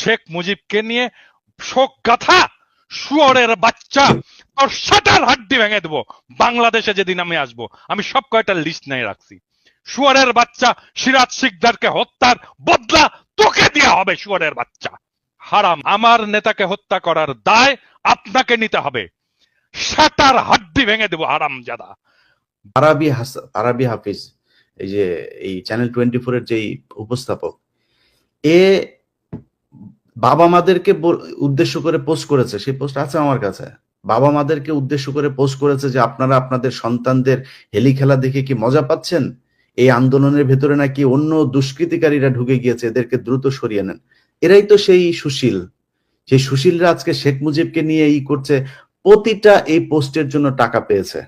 শেখ মুজিবকে নিয়ে শোক গাথা শুয়োরের বাচ্চা তোর সাটার হাড্ডি ভেঙে দেবো বাংলাদেশে যেদিন আমি আসবো। আমি সব কয়টা লিস্ট নিয়ে রাখছি। শুয়োরের বাচ্চা সিরাজ শিকদারকে হত্যার বদলা তোকে দেওয়া হবে। শুয়োরের বাচ্চা হারাম, আমার নেতাকে হত্যা করার দায় আপনাকে নিতে হবে। সাটার হাড্ডি ভেঙে দেবো হারামজাদা। আরাবি হাফিজ, এই যে এই চ্যানেল 24 এর যেই উপস্থাপক, এ বাবা মাদেরকে উদ্দেশ্য করে পোস্ট করেছে। সেই পোস্ট আছে আমার কাছে। বাবা মাদেরকে উদ্দেশ্য করে পোস্ট করেছে যে আপনারা আপনাদের সন্তানদের হেলি খেলা দেখে কি মজা পাচ্ছেন? এই আন্দোলনের ভেতরে নাকি অন্য দুষ্কৃতিকারীরা ঢুকে গিয়েছে, এদেরকে দ্রুত সরিয়ে নেন। এরাই তো সেই সুশীল। সেই সুশীলরা আজকে শেখ মুজিবকে নিয়ে করছে। প্রতিটা এই পোস্টের জন্য টাকা পেয়েছে,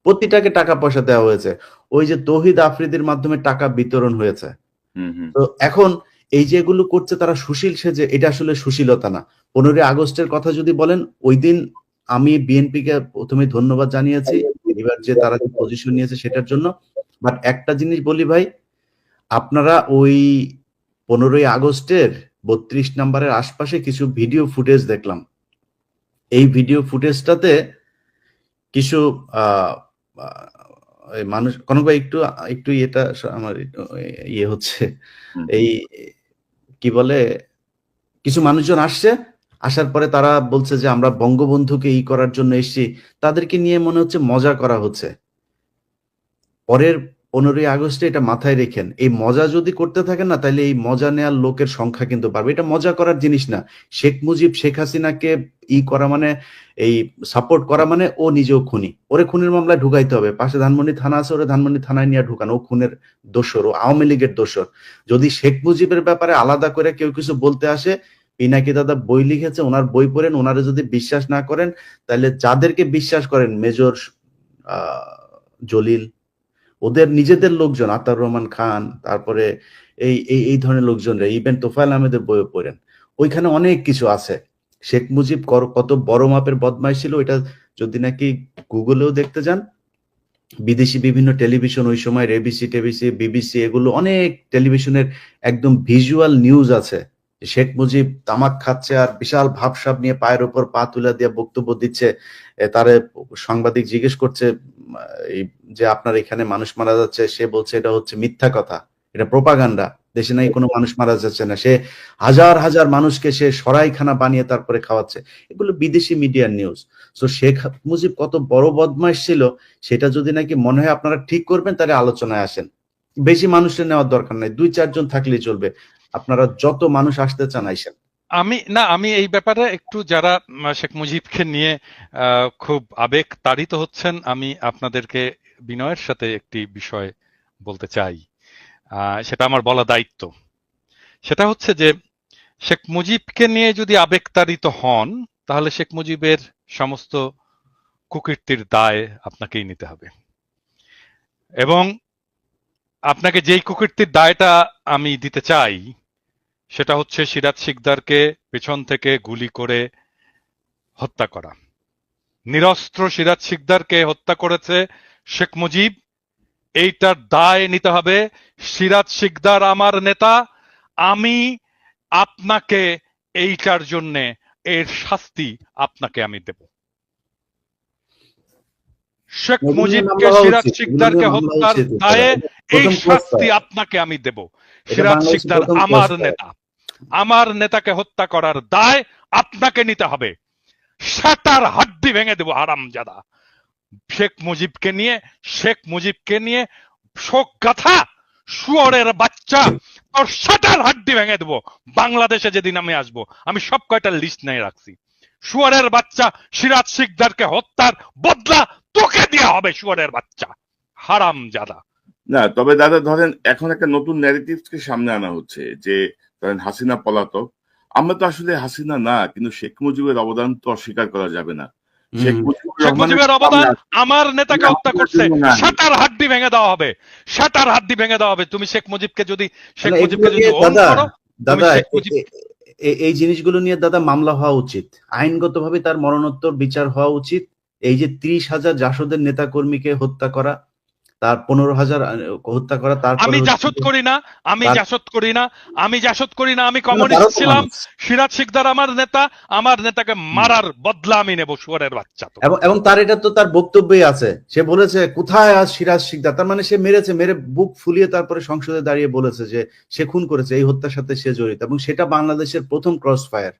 প্রতিটাকে টাকা পয়সা দেওয়া হয়েছে। ওই যে তৌহিদ আফ্রিদির মাধ্যমে টাকা বিতরণ হয়েছে। তো এখন এই যেগুলো করছে তারা সুশীল সেজে, এটা আসলে সুশীলতা না। 15 আগস্টের কথা যদি বলেন, ওই দিন আমি বিএনপিকে প্রথমে ধন্যবাদ জানিয়েছি এবার যে তারা যে পজিশন নিয়েছে সেটার জন্য। বাট একটা জিনিস বলি ভাই, আপনারা ওই 15 আগস্টের 32 নম্বরের আশপাশে কিছু ভিডিও ফুটেজ দেখলাম। এই ভিডিও ফুটেজটাতে কিছু মানুষ, কনক ভাই একটু একটু এটা আমার ইয়ে হচ্ছে, এই কি বলে, কিছু মানুষজন আসছে, আসার পরে তারা বলছে যে আমরা বঙ্গবন্ধুকে করার জন্য এসেছি। তাদেরকে নিয়ে মনে হচ্ছে মজা করা হচ্ছে। পরের 15 আগস্টে এটা মাথায় রেখেন, এই মজা যদি করতে থাকেন না, তাহলে এই মজা নেওয়ার লোকের সংখ্যা কিন্তু বাড়বে। এটা মজা করার জিনিস না। শেখ মুজিব শেখ হাসিনাকে করা মানে, এই সাপোর্ট করা মানে ও নিজেও খুনি। ওরে খুনের মামলায় ঢুকাইতে হবে। পাশে ধানমন্ডি থানা আছে, ওরে ধানমন্ডি থানায় নিয়ে ঢুকানো। ও খুনের দোষর, ও আওয়ামী লীগের দোষর। যদি শেখ মুজিবের ব্যাপারে আলাদা করে কেউ কিছু বলতে আসে, পিনাকি দাদা বই লিখেছে, ওনার বই পড়েন। ওনারা যদি বিশ্বাস না করেন, তাহলে যাদেরকে বিশ্বাস করেন, মেজর জলিল, ওদের নিজেদের লোকজন, আতাউর রহমান খান, তারপরে এই এই ধরনের লোকজনরা, ইভেন তোফায়েল আহমেদের বই পড়েন, ওইখানে অনেক কিছু আছে। শেখ মুজিব কত বড় মাপের বদমাইশ ছিল, এটা যদি নাকি গুগলেও দেখতে যান, বিদেশি বিভিন্ন টেলিভিশন ওই সময় এবিসি টেবিসি বিবিসি, এগুলো অনেক টেলিভিশনের একদম ভিজুয়াল নিউজ আছে। শেখ মুজিব তামাক খাচ্ছে আর বিশাল ভাবসাব নিয়ে পায়ের উপর পা তুলে দিয়ে বক্তব্য দিচ্ছে। তারে সাংবাদিক জিজ্ঞেস করছে যে আপনার এখানে মানুষ মারা যাচ্ছে, সে বলছে এটা হচ্ছে মিথ্যা কথা, এটা প্রোপাগান্ডা, দেশে নাই কোনো মানুষ মারা যাচ্ছে না। সে হাজার হাজার মানুষকে সে সরাইখানা বানিয়ে তারপরে খাওয়াচ্ছে। এগুলো বিদেশি মিডিয়ার নিউজ। তো শেখ মুজিব কত বড় বদমাইশ ছিল, সেটা যদি নাকি মনে হয় আপনারা ঠিক করবেন, তাহলে আলোচনায় আসেন। বেশি মানুষের নেওয়ার দরকার নাই, 2-4 জন থাকলেই চলবে। আপনারা যত মানুষ আসতে চান আইসেন। আমি এই ব্যাপারে একটু, যারা শেখ মুজিবকে নিয়ে খুব আবেগ তাড়িত হচ্ছেন, আমি আপনাদেরকে বিনয়ের সাথে একটি বিষয় বলতে চাই। সেটা আমার বলা দায়িত্ব। সেটা হচ্ছে যে শেখ মুজিবকে নিয়ে যদি আবেগ তাড়িত হন, তাহলে শেখ মুজিবের সমস্ত কুকীর্তির দায় আপনাকেই নিতে হবে। এবং আপনাকে যেই কুকীর্তির দায়টা আমি দিতে চাই, সেটা হচ্ছে সিরাজ শিকদারকে পেছন থেকে গুলি করে হত্যা করা। নিরস্ত্র সিরাজ শিকদারকে হত্যা করেছে শেখ মুজিব, এইটার দায় নিতে হবে। সিরাজ শিকদার আমার নেতা, আমি আপনাকে এইটার জন্যে এর শাস্তি আপনাকে আমি দেব। শেখ মুজিবকে সিরাজ শিকদারকে হত্যার দায়ে এই শাস্তি আপনাকে আমি দেব। সিরাজ শিকদার আমার নেতা, আমার নেতাকে হত্যা করার দায় আপনাকে নিতে হবে। সাটার হাড্ডি ভেঙে দেব হারামজাদা। শেখ মুজিবকে নিয়ে শোক গাথা শুয়োরের বাচ্চা তোর সাটার হাড্ডি ভেঙে দেব বাংলাদেশে যেদিন আমি আসবো। আমি সব কয়টা লিস্ট নিয়ে রাখছি। শুয়োরের বাচ্চা সিরাজ শিকদারকে হত্যার বদলা তোকে দেওয়া হবে। শুয়োরের বাচ্চা হারামজাদা। না, তবে দাদা ধরেন এখন একটা নতুন ন্যারেটিভকে সামনে আনা হচ্ছে যে ধরেন হাসিনা পলাতক। আমরা তো আসলে হাসিনা না, কিন্তু শেখ মুজিবের অবদান তো অস্বীকার করা যাবে না। শেখ মুজিবের অবদান আমার নেতাকে হত্যা করছে, সাটার হাড্ডি ভেঙে দেওয়া হবে, সাটার হাড্ডি ভেঙে দেওয়া হবে। তুমি শেখ মুজিবকে যদি দাদা এই জিনিসগুলো নিয়ে দাদা মামলা হওয়া উচিত, আইনগতভাবে তার মরণোত্তর বিচার হওয়া উচিত। এই যে 30,000 জাসদের নেতা কর্মীকে হত্যা করা, তার 15,000 হত্যা করা, তারপরে আমি হচ্ছে জাসদ করি না, আমি তার- জাসদ করি না, আমি জাসদ করি না, আমি তারও কমিউনিস্ট তো ছিলাম। মানুষ। সিরাজ শিকদার আমার নেতা, আমার নেতাকে মারার বদলা আমি নেব, শুয়োরের বাচ্চা তো। এবং তার এটা তো তার বক্তব্যই আছে, সে বলেছে কোথায় আজ সিরাজ শিকদার, তার মানে সে মেরেছে, মেরে বুক ফুলিয়ে তারপরে সংসদে দাঁড়িয়ে বলেছে যে সে খুন করেছে, এই হত্যার সাথে সে জড়িত, এবং সেটা বাংলাদেশের প্রথম ক্রস ফায়ার।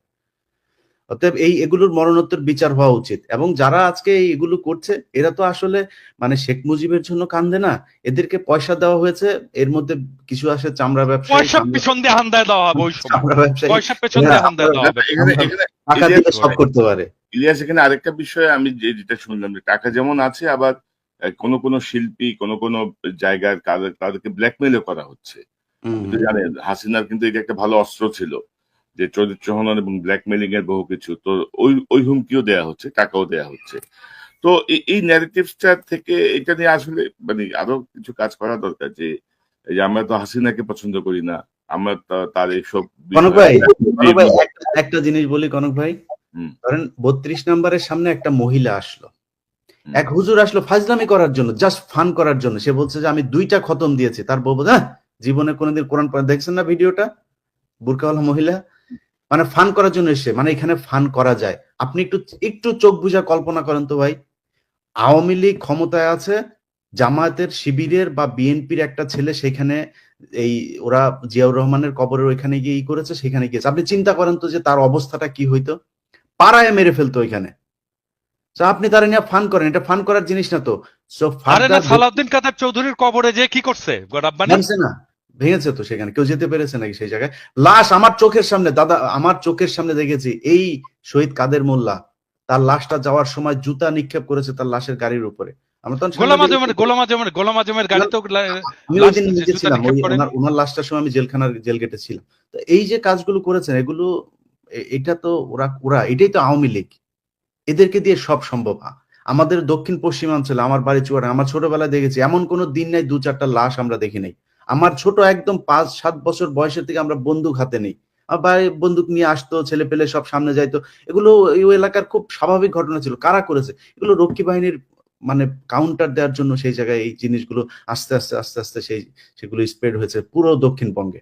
অতএব এগুলোর মরণোত্তর বিচার হওয়া উচিত। এবং যারা আজকে এগুলো করছে এরা তো আসলে মানে শেখ মুজিবের জন্য কান্দে না, এদেরকে পয়সা দেওয়া হয়েছে, এর মধ্যে কিছু আসে চামড়া ব্যবসায়ী, পয়সা পিছন দিয়ে হান্দায় দেওয়া হবে ওই সময়, চামড়া ব্যবসায়ী, পয়সা পেছন দিয়ে হান্দায় দেওয়া হবে। এখানে এখানে টাকা দিয়ে সব করতে পারে। ইলিয়াস, এখানে আরেকটা বিষয় আমি যেটা শুনলাম, যে টাকা যেমন আছে, আবার কোন কোন শিল্পী কোন কোন জায়গায় তাদেরকে ব্ল্যাকমেলও করা হচ্ছে। কিন্তু জানেন হাসিনার কিন্তু এটা একটা ভালো অস্ত্র ছিল, যে চরিত্র হনন এবং ব্ল্যাকমেলিং এর বহু কিছু, তো ওই হুমকিও দেয়া হচ্ছে, টাকাও দেয়া হচ্ছে। তো এই ন্যারেটিভসটা থেকে এটা নিয়ে আসলে মানে আরো কিছু কাজ করা দরকার, যে এই যে আমরা তো হাসিনাকে পছন্দ করি না, আমরা তার এইসব কনক ভাই, কনক ভাই একটা জিনিস বলি কনক ভাই, হুম, ধরেন 32 নম্বরের সামনে একটা মহিলা আসলো, হুম। এক হুজুর আসলো ফাজলামি করার জন্য, জাস্ট ফান করার জন্য, সে বলছে যে আমি 2টা খতম দিয়েছি, তার বউ বলছে, জীবনে কোনোদিন কোরআন পড়া দেখছেন না ভিডিওটা, বুরকাওয়ালা মহিলা, মানে ফান করার জন্য এসে, মানে এখানে ফান করা যায়। আপনি একটু একটু চোখ বুঝা কল্পনা করেন তো ভাই, আওয়ামী লীগ ক্ষমতায় আছে, জামায়াতের শিবিরের বা বিএনপির একটা ছেলে সেখানে এই ওরা জিয়াউর রহমানের কবরের ওইখানে গিয়ে করেছে, সেখানে গিয়েছে, আপনি চিন্তা করেন তো যে তার অবস্থাটা কি হইতো, পাড়ায় মেরে ফেলতো ওইখানে। তো আপনি তারা নিয়ে ফান করেন, এটা ফান করার জিনিস না তো। সো আরে না, ফার্দার সালাউদ্দিন কাদের চৌধুরীর কবরে যে কি করছে গডাব্বানি? ভাঙছে না, ভেঙেছে তো, সেখানে কেউ যেতে পেরেছে নাকি সেই জায়গায়? লাশ আমার চোখের সামনে, দাদা আমার চোখের সামনে দেখেছি, এই শহীদ কাদের মোল্লা তার লাশটা যাওয়ার সময় জুতা নিক্ষেপ করেছে তার লাশের গাড়ির উপরে। আমরা তখন গোলাম আজমের গাড়িতেও আমি ওই দিন নিজে জুতা ছিলাম, নিক্ষেপ ওই করেনি? ওনার লাশটার সময় আমি জেল গেটে ছিলাম। তো এই যে কাজগুলো করেছেন এগুলো, এটা তো ওরা এটাই তো আওয়ামী লীগ, এদেরকে দিয়ে সব সম্ভব। আমাদের দক্ষিণ পশ্চিমাঞ্চলে, আমার বাড়ি চুয়াডাঙ্গা, আমার ছোটবেলায় দেখেছি এমন কোনো দিন নাই 2-4টা লাশ আমরা দেখি নাই। আমার ছোট একদম 5-7 বছর বয়সের থেকে আমরা বন্দুক হাতে নেই, আমার ভাই বন্দুক নিয়ে আসতো, ছেলে পেলে সব সামনে যাইতো, এগুলো এই এলাকার খুব স্বাভাবিক ঘটনা ছিল। কারা করেছে এগুলো? রক্ষী বাহিনীর মানে কাউন্টার দেওয়ার জন্য সেই জায়গায় এই জিনিসগুলো আস্তে আস্তে সেগুলো স্প্রেড হয়েছে পুরো দক্ষিণবঙ্গে।